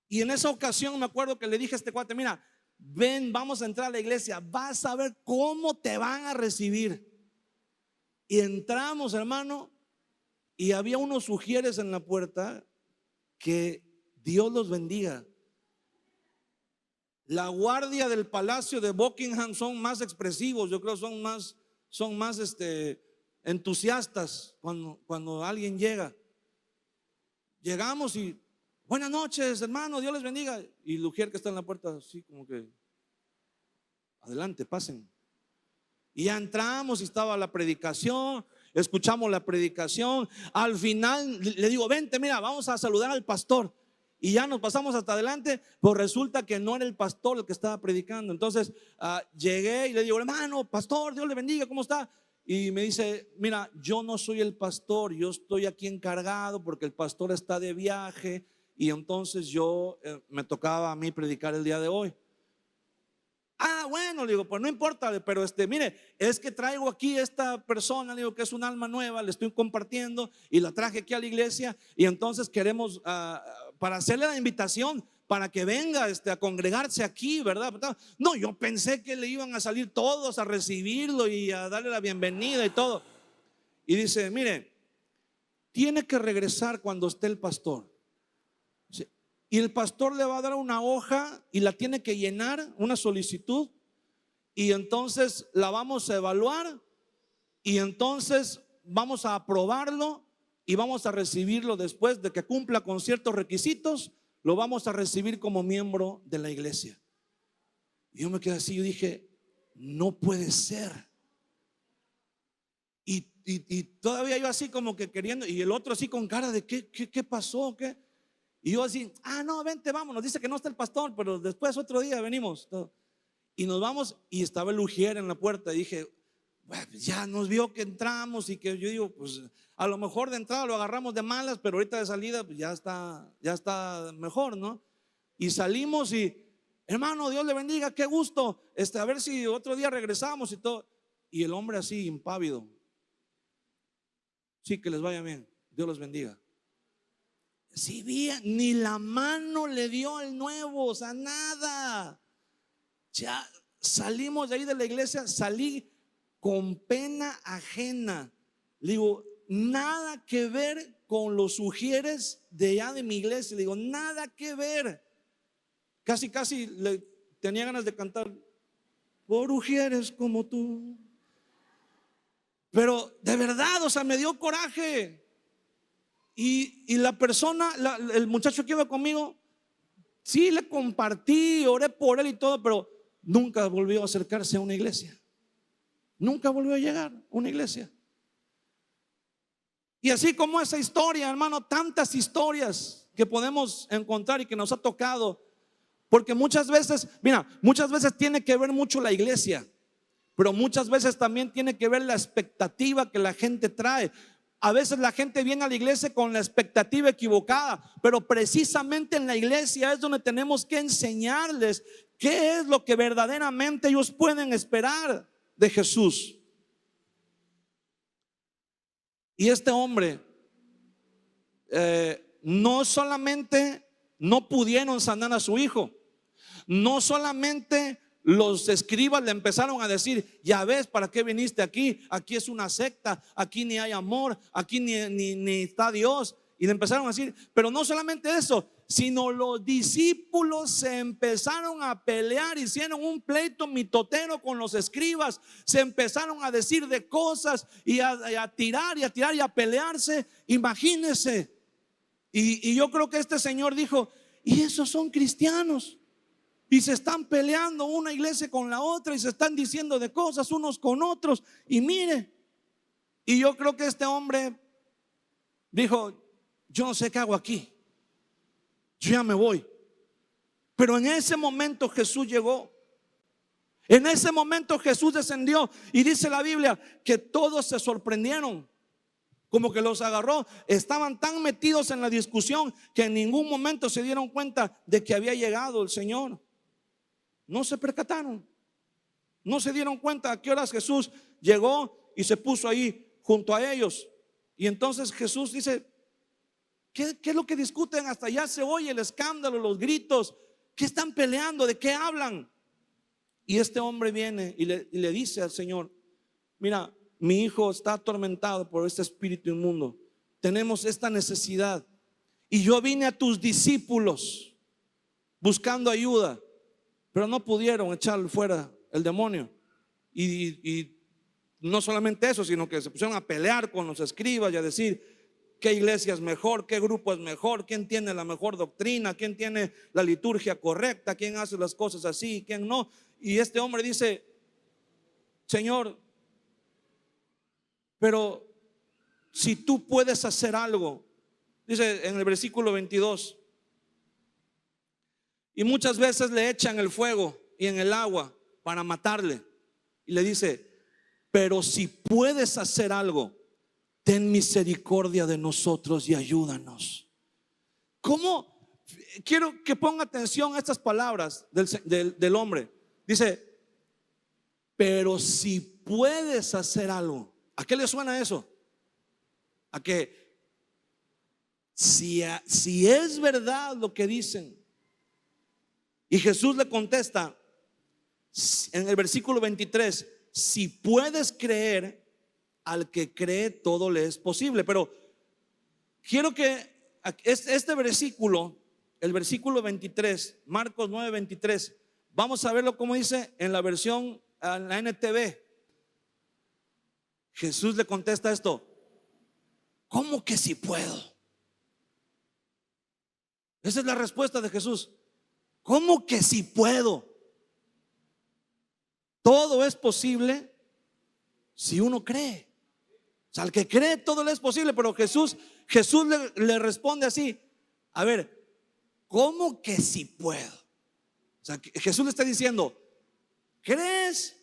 Y en esa ocasión me acuerdo que le dije a este cuate: mira, ven, vamos a entrar a la iglesia, vas a ver cómo te van a recibir. Y entramos, hermano, y había unos ujieres en la puerta, que Dios los bendiga. La guardia del palacio de Buckingham son más expresivos, yo creo, son más entusiastas cuando alguien llega. Llegamos y: buenas noches, hermano, Dios les bendiga. Y el ujier que está en la puerta así como que: adelante, pasen. Y ya entramos y estaba la predicación, escuchamos la predicación. Al final le digo: vente, mira, vamos a saludar al pastor. Y ya nos pasamos hasta adelante, pues resulta que no era el pastor el que estaba predicando. Entonces llegué y le digo: hermano, pastor, Dios le bendiga, ¿cómo está? Y me dice: mira, yo no soy el pastor, yo estoy aquí encargado porque el pastor está de viaje, y entonces me tocaba a mí predicar el día de hoy. Bueno, le digo, pues no importa, pero mire, es que traigo aquí esta persona, le digo, que es un alma nueva, le estoy compartiendo y la traje aquí a la iglesia, y entonces queremos para hacerle la invitación para que venga a congregarse aquí, ¿verdad? No, yo pensé que le iban a salir todos a recibirlo y a darle la bienvenida y todo. Y dice: mire, tiene que regresar cuando esté el pastor. Y el pastor le va a dar una hoja y la tiene que llenar, una solicitud, y entonces la vamos a evaluar, y entonces vamos a aprobarlo y vamos a recibirlo. Después de que cumpla con ciertos requisitos, lo vamos a recibir como miembro de la iglesia. Y yo me quedé así, yo dije: no puede ser. Y todavía yo así como que queriendo, y el otro así con cara de ¿qué pasó? ¿Qué? Y yo así: no, vente, vámonos. Dice que no está el pastor, pero después otro día venimos. Y nos vamos, y estaba el ujier en la puerta. Y dije: Bueno, pues ya nos vio que entramos y que yo digo, pues a lo mejor de entrada lo agarramos de malas, pero ahorita de salida pues ya está mejor, ¿no? Y salimos y, hermano, Dios le bendiga, qué gusto, a ver si otro día regresamos y todo. Y el hombre así, impávido. Sí, que les vaya bien, Dios los bendiga. Si bien, ni la mano le dio al nuevo, o sea, nada. Ya salimos de ahí de la iglesia, salí con pena ajena. Le digo, nada que ver con los ujieres de allá de mi iglesia. Le digo, nada que ver. Casi le tenía ganas de cantar, por ujieres como tú. Pero de verdad, o sea, me dio coraje. Y la persona, el muchacho que iba conmigo, sí le compartí, oré por él y todo, pero nunca volvió a acercarse a una iglesia. Nunca volvió a llegar a una iglesia. Y así como esa historia, hermano, tantas historias que podemos encontrar y que nos ha tocado. Porque muchas veces, mira, muchas veces tiene que ver mucho la iglesia, pero muchas veces también tiene que ver la expectativa que la gente trae. A veces la gente viene a la iglesia con la expectativa equivocada, pero precisamente en la iglesia es donde tenemos que enseñarles qué es lo que verdaderamente ellos pueden esperar de Jesús. Y este hombre no solamente no pudieron sanar a su hijo, no solamente los escribas le empezaron a decir, ya ves, ¿para qué viniste aquí? Aquí es una secta, aquí ni hay amor, aquí ni está Dios. Y le empezaron a decir, pero no solamente eso, sino los discípulos se empezaron a pelear, hicieron un pleito mitotero con los escribas, se empezaron a decir de cosas y a tirar y a pelearse. Imagínense. Y yo creo que este señor dijo, y esos son cristianos. Y se están peleando una iglesia con la otra y se están diciendo de cosas unos con otros. Y mire, y yo creo que este hombre dijo, yo no sé qué hago aquí, yo ya me voy. Pero en ese momento Jesús llegó. En ese momento Jesús descendió y dice la Biblia que todos se sorprendieron. Como que los agarró, estaban tan metidos en la discusión que en ningún momento se dieron cuenta de que había llegado el Señor. No se percataron, no se dieron cuenta a qué horas Jesús llegó y se puso ahí junto a ellos. Y entonces Jesús dice, ¿qué es lo que discuten? Hasta allá se oye el escándalo, los gritos. ¿Qué están peleando? ¿De qué hablan? Y este hombre viene y le dice al Señor, mira, mi hijo está atormentado por este espíritu inmundo. Tenemos esta necesidad. Y yo vine a tus discípulos buscando ayuda, pero no pudieron echarle fuera el demonio. Y no solamente eso, sino que se pusieron a pelear con los escribas y a decir qué iglesia es mejor, qué grupo es mejor, quién tiene la mejor doctrina, quién tiene la liturgia correcta, quién hace las cosas así, quién no. Y este hombre dice, Señor, pero si tú puedes hacer algo, dice en el versículo 22, y muchas veces le echan el fuego y en el agua para matarle. Y le dice, pero si puedes hacer algo, ten misericordia de nosotros y ayúdanos. ¿Cómo? Quiero que ponga atención a estas palabras del hombre. Dice, pero si puedes hacer algo. ¿A qué le suena eso? A que si es verdad lo que dicen. Y Jesús le contesta en el versículo 23, si puedes creer, al que cree todo le es posible. Pero quiero que este versículo, el versículo 23, Marcos 9:23, vamos a verlo como dice en la versión, en la NTV. Jesús le contesta esto, ¿cómo que si puedo? Esa es la respuesta de Jesús. ¿Cómo que si puedo? Todo es posible si uno cree. O sea, al que cree todo le es posible. Pero Jesús le responde así, a ver, ¿cómo que si puedo? O sea, Jesús le está diciendo, ¿crees?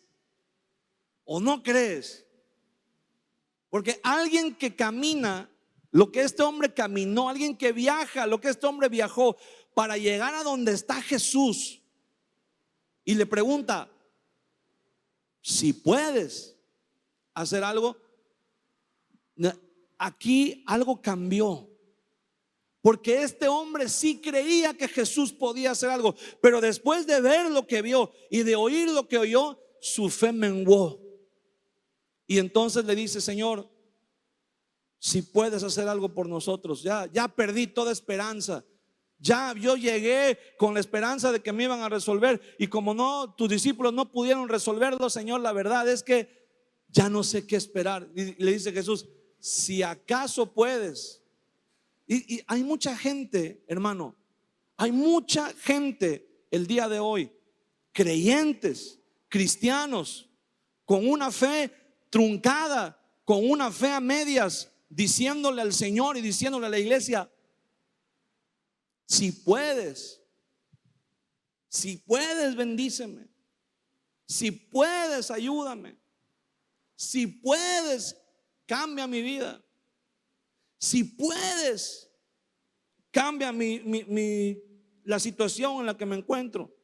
¿O no crees? Porque alguien que camina lo que este hombre caminó, alguien que viaja lo que este hombre viajó para llegar a donde está Jesús, y le pregunta si puedes hacer algo, aquí algo cambió. Porque este hombre sí creía que Jesús podía hacer algo, pero después de ver lo que vio y de oír lo que oyó, su fe menguó. Y entonces le dice: Señor, si puedes hacer algo por nosotros, ya perdí toda esperanza. Ya yo llegué con la esperanza de que me iban a resolver, y como no, tus discípulos no pudieron resolverlo, Señor, la verdad es que ya no sé qué esperar. Y le dice Jesús: si acaso puedes. Y hay mucha gente, hermano, hay mucha gente el día de hoy, creyentes, cristianos, con una fe truncada, con una fe a medias, diciéndole al Señor y diciéndole a la iglesia: si puedes, bendíceme. Si puedes, ayúdame. Si puedes, cambia mi vida. Si puedes, cambia la situación en la que me encuentro.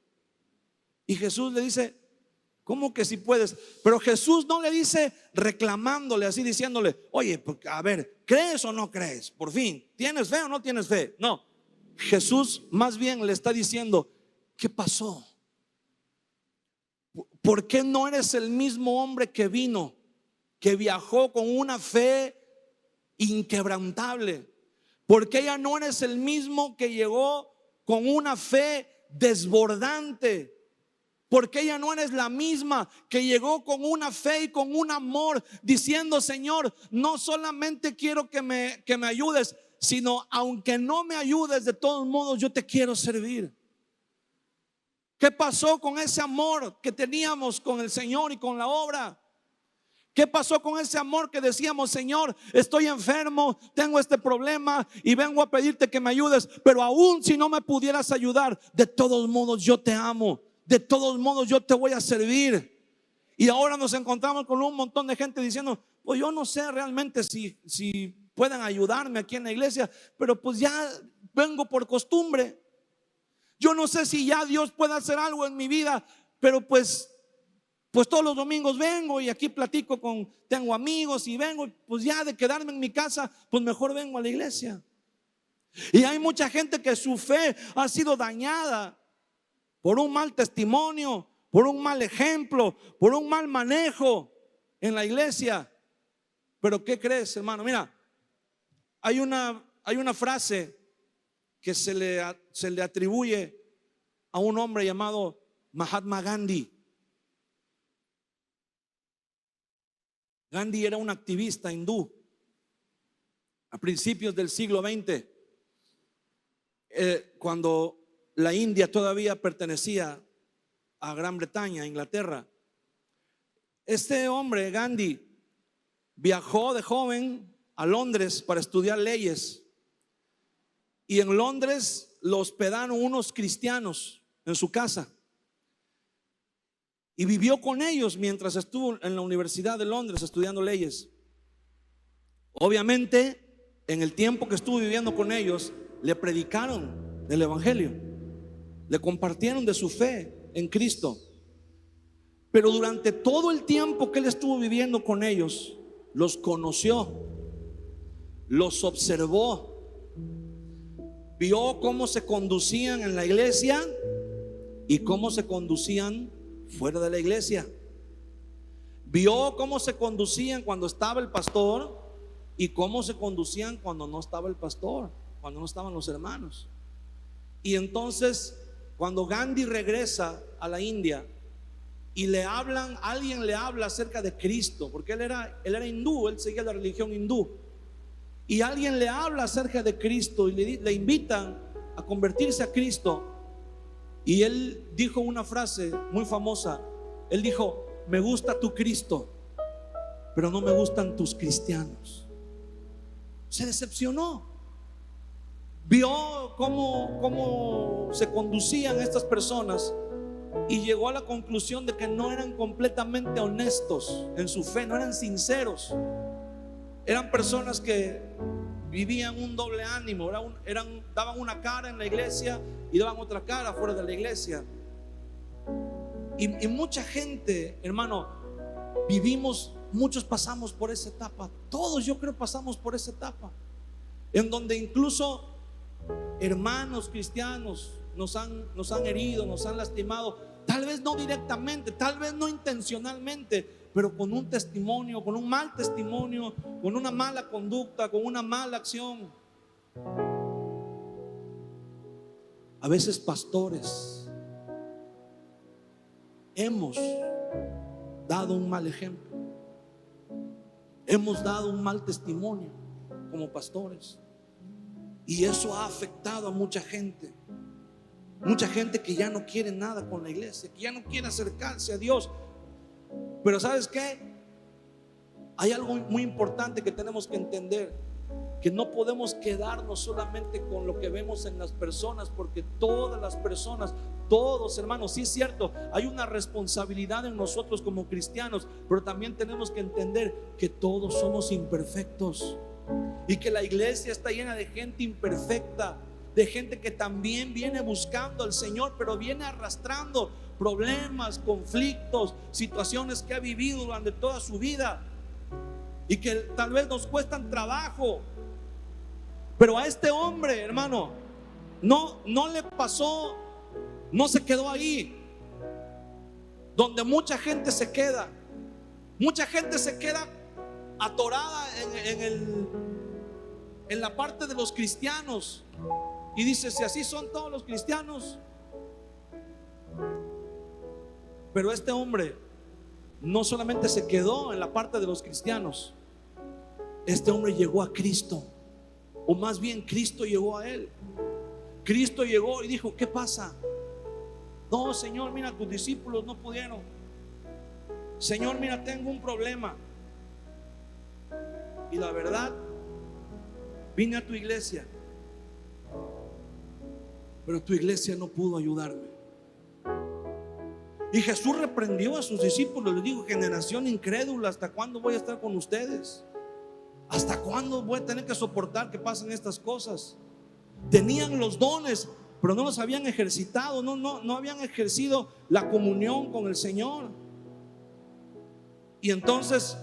Y Jesús le dice: ¿cómo que si puedes? Pero Jesús no le dice reclamándole, así diciéndole: oye, a ver, ¿crees o no crees? Por fin, ¿tienes fe o no tienes fe? No, Jesús más bien le está diciendo: ¿qué pasó? ¿Por qué no eres el mismo hombre que vino, que viajó con una fe inquebrantable? ¿Por qué ya no eres el mismo que llegó con una fe desbordante? ¿Por qué ya no eres la misma que llegó con una fe y con un amor, diciendo: Señor, no solamente quiero que me ayudes, sino aunque no me ayudes, de todos modos yo te quiero servir? ¿Qué pasó con ese amor que teníamos con el Señor y con la obra? ¿Qué pasó con ese amor que decíamos: Señor, estoy enfermo, tengo este problema y vengo a pedirte que me ayudes, pero aún si no me pudieras ayudar, de todos modos yo te amo, de todos modos yo te voy a servir? Y ahora nos encontramos con un montón de gente diciendo: pues yo no sé realmente si pueden ayudarme aquí en la iglesia, pero pues ya vengo por costumbre. Yo no sé si ya Dios puede hacer algo en mi vida, pero pues todos los domingos vengo y aquí platico tengo amigos y vengo, pues ya de quedarme en mi casa, pues mejor vengo a la iglesia. Y hay mucha gente que su fe ha sido dañada por un mal testimonio, por un mal ejemplo, por un mal manejo en la iglesia. Pero ¿qué crees, hermano? Mira, hay una frase que se le atribuye a un hombre llamado Mahatma Gandhi. Gandhi era un activista hindú a principios del siglo XX, cuando la India todavía pertenecía a Gran Bretaña, Inglaterra. Este hombre, Gandhi, viajó de joven a Londres para estudiar leyes, y en Londres lo hospedaron unos cristianos en su casa y vivió con ellos mientras estuvo en la Universidad de Londres estudiando leyes. Obviamente, en el tiempo que estuvo viviendo con ellos, le predicaron del evangelio, le compartieron de su fe en Cristo. Pero durante todo el tiempo que él estuvo viviendo con ellos, los conoció, los observó, vio cómo se conducían en la iglesia y cómo se conducían fuera de la iglesia. Vio cómo se conducían cuando estaba el pastor y cómo se conducían cuando no estaba el pastor, cuando no estaban los hermanos. Y entonces, cuando Gandhi regresa a la India y alguien le habla acerca de Cristo, porque él era hindú, él seguía la religión hindú, y alguien le habla acerca de Cristo y le invitan a convertirse a Cristo, y él dijo una frase muy famosa. Él dijo: me gusta tu Cristo, pero no me gustan tus cristianos. Se decepcionó. Vio cómo se conducían estas personas y llegó a la conclusión de que no eran completamente honestos en su fe, no eran sinceros. Eran personas que vivían un doble ánimo, daban una cara en la iglesia y daban otra cara fuera de la iglesia. Y mucha gente, hermano, muchos pasamos por esa etapa. Todos, yo creo, pasamos por esa etapa en donde incluso hermanos cristianos nos han herido, nos han lastimado. Tal vez no directamente, tal vez no intencionalmente, pero con un testimonio, con un mal testimonio, con una mala conducta, con una mala acción. A veces pastores hemos dado un mal ejemplo, hemos dado un mal testimonio como pastores, y eso ha afectado a mucha gente. Mucha gente que ya no quiere nada con la iglesia, que ya no quiere acercarse a Dios. Pero ¿sabes qué? Hay algo muy importante que tenemos que entender, que no podemos quedarnos solamente con lo que vemos en las personas, porque todas las personas, todos, hermanos, sí es cierto, hay una responsabilidad en nosotros como cristianos, pero también tenemos que entender que todos somos imperfectos y que la iglesia está llena de gente imperfecta, de gente que también viene buscando al Señor, pero viene arrastrando problemas, conflictos, situaciones que ha vivido durante toda su vida y que tal vez nos cuestan trabajo. Pero a este hombre, hermano, no le pasó, no se quedó ahí donde mucha gente se queda. Mucha gente se queda atorada en la parte de los cristianos y dice: si así son todos los cristianos. Pero este hombre no solamente se quedó en la parte de los cristianos, este hombre llegó a Cristo, o más bien Cristo llegó a él. Cristo llegó y dijo: ¿qué pasa? No, Señor, mira, tus discípulos no pudieron. Señor, mira, tengo un problema. Y la verdad, vine a tu iglesia, pero tu iglesia no pudo ayudarme. Y Jesús reprendió a sus discípulos, les dijo: generación incrédula, ¿hasta cuándo voy a estar con ustedes? ¿Hasta cuándo voy a tener que soportar que pasen estas cosas? Tenían los dones, pero no los habían ejercitado, no habían ejercido la comunión con el Señor. Y entonces,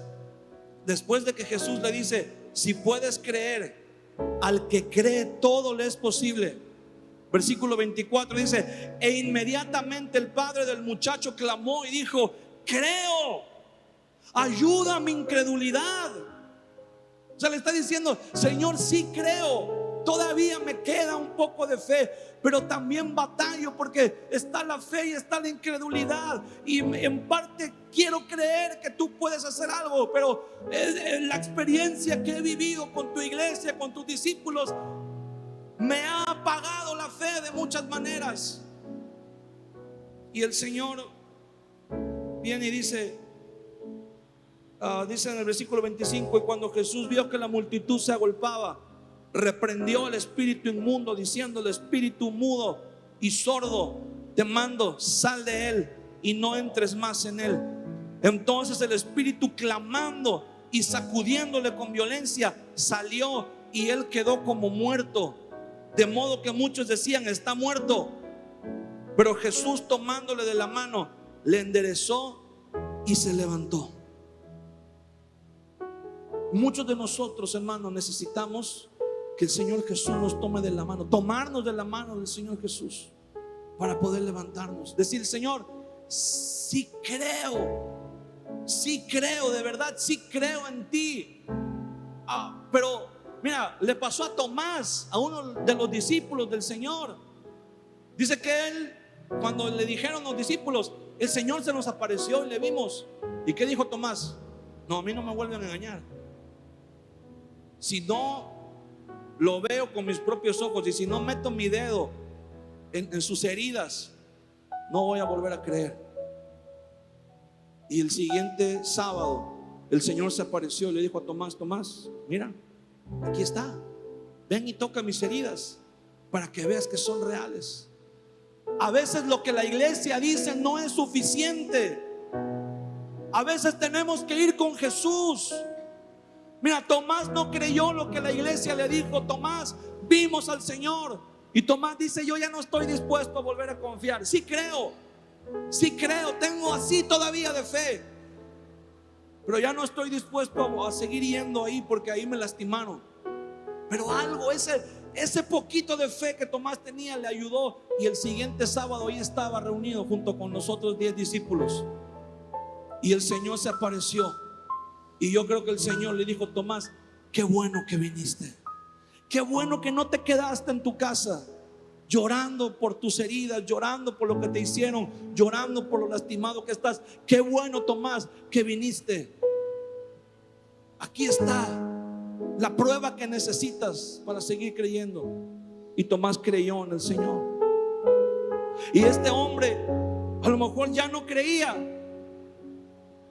después de que Jesús le dice: si puedes creer, al que cree todo le es posible. Versículo 24 dice: e inmediatamente el padre del muchacho clamó y dijo: creo, ayuda a mi incredulidad. O sea, le está diciendo: Señor, sí creo, todavía me queda un poco de fe, pero también batallo porque está la fe y está la incredulidad, y en parte quiero creer que tú puedes hacer algo, pero la experiencia que he vivido con tu iglesia, con tus discípulos, me ha apagado la fe de muchas maneras. Y el Señor viene y dice en el versículo 25: y cuando Jesús vio que la multitud se agolpaba, reprendió al espíritu inmundo, diciendo: el espíritu mudo y sordo, te mando, sal de él y no entres más en él. Entonces el espíritu, clamando y sacudiéndole con violencia, salió, y él quedó como muerto, de modo que muchos decían: está muerto. Pero Jesús, tomándole de la mano, le enderezó y se levantó. Muchos de nosotros, hermanos, necesitamos que el Señor Jesús nos tome de la mano, tomarnos de la mano del Señor Jesús para poder levantarnos, decir: Señor, sí creo, de verdad, sí creo en ti. Pero mira, le pasó a Tomás, a uno de los discípulos del Señor. Dice que él, cuando le dijeron los discípulos: el Señor se nos apareció y le vimos. ¿Y qué dijo Tomás? No, a mí no me vuelven a engañar. Si no lo veo con mis propios ojos, y si no meto mi dedo en sus heridas, no voy a volver a creer. Y el siguiente sábado el Señor se apareció y le dijo a Tomás: Tomás, mira, aquí está, ven y toca mis heridas para que veas que son reales. A veces lo que la iglesia dice no es suficiente. A veces tenemos que ir con Jesús. Mira, Tomás no creyó lo que la iglesia le dijo. Tomás, vimos al Señor. Y Tomás dice: yo ya no estoy dispuesto a volver a confiar. Sí creo, tengo así todavía de fe, pero ya no estoy dispuesto a seguir yendo ahí porque ahí me lastimaron. Pero algo, ese poquito de fe que Tomás tenía le ayudó. Y el siguiente sábado ahí estaba reunido junto con nosotros 10 discípulos. Y el Señor se apareció. Y yo creo que el Señor le dijo: Tomás, qué bueno que viniste. Qué bueno que no te quedaste en tu casa llorando por tus heridas, llorando por lo que te hicieron, llorando por lo lastimado que estás. Qué bueno, Tomás, que viniste. Aquí está la prueba que necesitas para seguir creyendo. Y Tomás creyó en el Señor. Y este hombre a lo mejor ya no creía.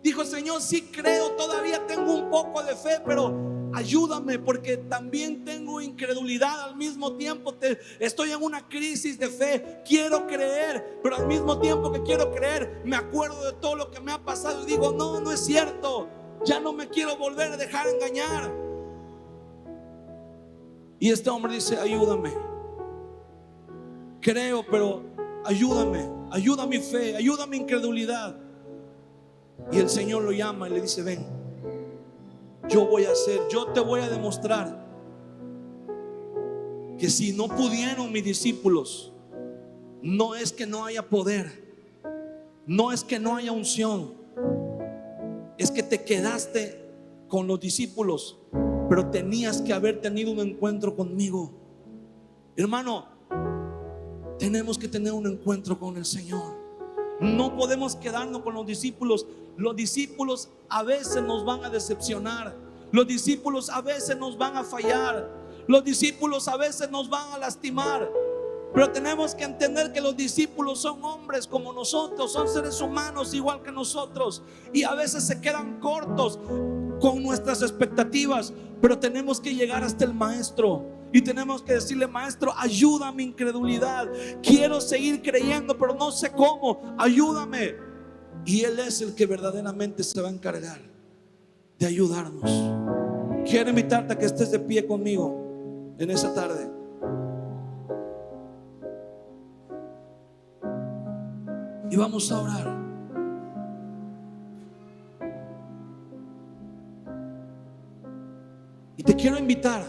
Dijo: Señor, sí creo, todavía tengo un poco de fe, pero ayúdame porque también tengo incredulidad al mismo tiempo. Estoy en una crisis de fe. Quiero creer, pero al mismo tiempo que quiero creer, me acuerdo de todo lo que me ha pasado y digo: no es cierto. Ya no me quiero volver a dejar engañar. Y este hombre dice: ayúdame. Creo, pero ayúdame. Ayuda mi fe, ayuda mi incredulidad. Y el Señor lo llama y le dice: ven, yo te voy a demostrar que si no pudieron mis discípulos, no es que no haya poder, no es que no haya unción, es que te quedaste con los discípulos, pero tenías que haber tenido un encuentro conmigo. Hermano, tenemos que tener un encuentro con el Señor. No podemos quedarnos con los discípulos. Los discípulos a veces nos van a decepcionar. Los discípulos a veces nos van a fallar. Los discípulos a veces nos van a lastimar. Pero tenemos que entender que los discípulos son hombres como nosotros, son seres humanos igual que nosotros, y a veces se quedan cortos con nuestras expectativas. Pero tenemos que llegar hasta el maestro y tenemos que decirle: maestro, ayuda a mi incredulidad. Quiero seguir creyendo, pero no sé cómo. Ayúdame. Y Él es el que verdaderamente se va a encargar de ayudarnos. Quiero invitarte a que estés de pie conmigo en esa tarde. Y vamos a orar. Y te quiero invitar.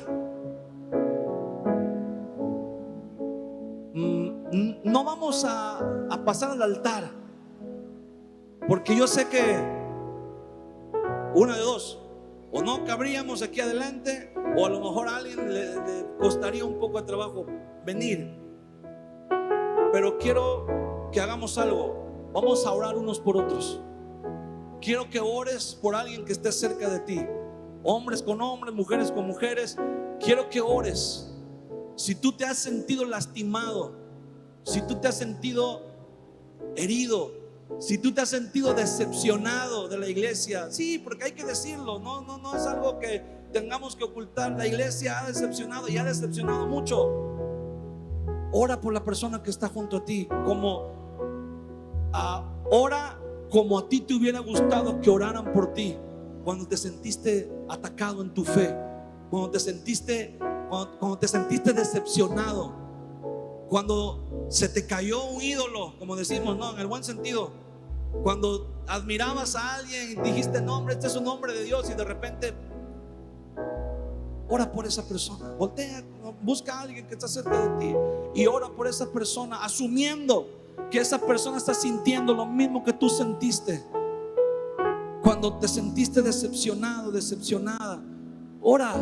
No vamos a pasar al altar, porque yo sé que una de dos: o no cabríamos aquí adelante, o a lo mejor a alguien le costaría un poco de trabajo venir. Pero quiero que hagamos algo. Vamos a orar unos por otros. Quiero que ores por alguien que esté cerca de ti. Hombres con hombres, mujeres con mujeres. Quiero que ores. Si tú te has sentido lastimado, si tú te has sentido herido, si tú te has sentido decepcionado de la iglesia, sí, porque hay que decirlo, no es algo que tengamos que ocultar. La iglesia ha decepcionado y ha decepcionado mucho. Ora por la persona que está junto a ti, ora como a ti te hubiera gustado que oraran por ti cuando te sentiste atacado en tu fe, cuando te sentiste decepcionado, cuando se te cayó un ídolo, como decimos, no, en el buen sentido. Cuando admirabas a alguien y dijiste: no, hombre, este es un hombre de Dios, y de repente ora por esa persona. Voltea, busca a alguien que está cerca de ti y ora por esa persona, asumiendo que esa persona está sintiendo lo mismo que tú sentiste cuando te sentiste decepcionado, decepcionada. Ora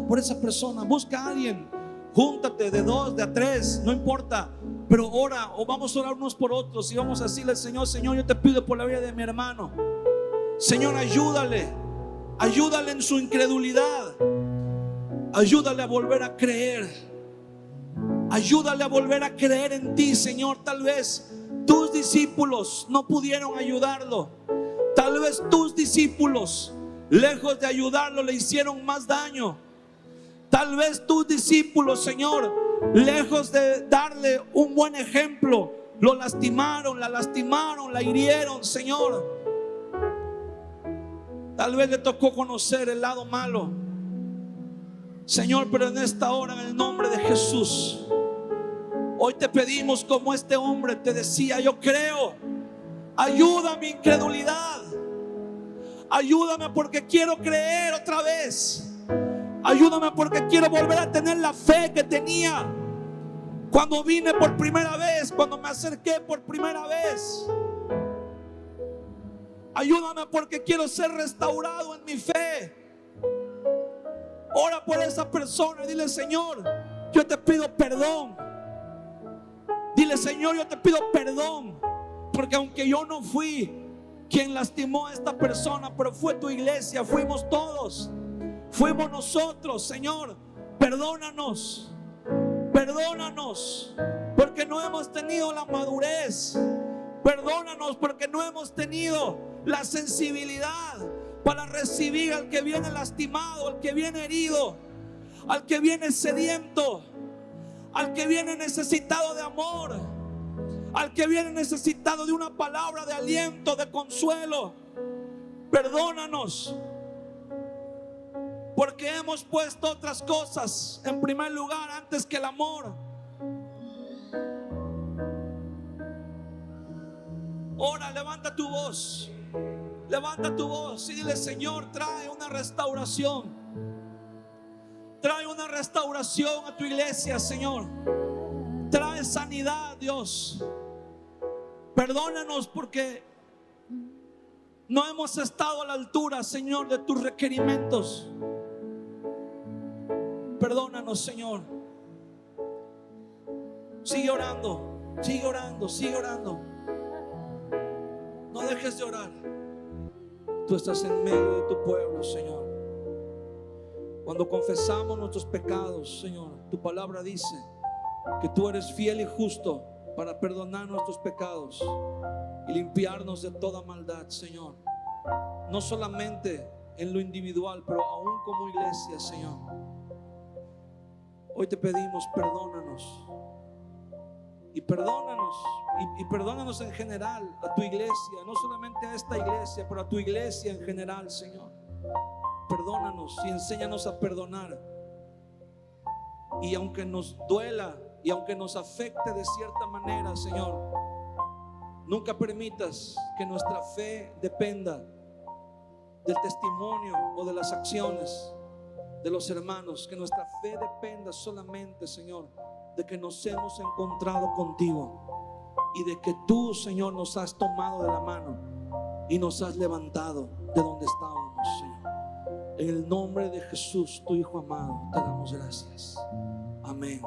por esa persona. Busca a alguien. Júntate de 2, de a 3, no importa, pero ora, o vamos a orar unos por otros y vamos a decirle al Señor: Señor, yo te pido por la vida de mi hermano. Señor, ayúdale en su incredulidad. Ayúdale a volver a creer. Ayúdale a volver a creer en ti, Señor. Tal vez tus discípulos no pudieron ayudarlo. Tal vez tus discípulos, lejos de ayudarlo, le hicieron más daño. Tal vez tus discípulos, Señor, lejos de darle un buen ejemplo, lo lastimaron, la hirieron, Señor. Tal vez le tocó conocer el lado malo, Señor, pero en esta hora, en el nombre de Jesús, hoy te pedimos, como este hombre te decía: yo creo, ayuda a mi incredulidad, ayúdame porque quiero creer otra vez, ayúdame porque quiero volver a tener la fe que tenía cuando vine por primera vez, cuando me acerqué por primera vez. Ayúdame porque quiero ser restaurado en mi fe. Ora por esa persona y dile: Señor, yo te pido perdón. Dile: Señor, yo te pido perdón, porque aunque yo no fui quien lastimó a esta persona, pero fue tu iglesia, fuimos todos, fuimos nosotros. Señor, perdónanos, perdónanos, porque no hemos tenido la madurez. Perdónanos porque no hemos tenido la sensibilidad para recibir al que viene lastimado, al que viene herido, al que viene sediento, al que viene necesitado de amor, al que viene necesitado de una palabra de aliento, de consuelo. Perdónanos porque hemos puesto otras cosas en primer lugar antes que el amor. Ora, levanta tu voz. Levanta tu voz y dile: Señor, trae una restauración. Trae una restauración a tu iglesia, Señor. Trae sanidad, Dios. Perdónanos porque no hemos estado a la altura, Señor, de tus requerimientos. Perdónanos, Señor. Sigue orando, sigue orando, sigue orando. No dejes de orar. Tú estás en medio de tu pueblo, Señor. Cuando confesamos nuestros pecados, Señor, tu palabra dice que tú eres fiel y justo para perdonar nuestros pecados y limpiarnos de toda maldad, Señor. No solamente en lo individual, pero aún como iglesia, Señor. Hoy te pedimos: perdónanos. Y perdónanos, y perdónanos en general a tu iglesia, no solamente a esta iglesia, pero a tu iglesia en general, Señor. Perdónanos y enséñanos a perdonar. Y aunque nos duela y aunque nos afecte de cierta manera, Señor, nunca permitas que nuestra fe dependa del testimonio o de las acciones de los hermanos. Que nuestra fe dependa solamente, Señor, de que nos hemos encontrado contigo y de que tú, Señor, nos has tomado de la mano y nos has levantado de donde estábamos, Señor. En el nombre de Jesús, tu Hijo amado, te damos gracias. Amén.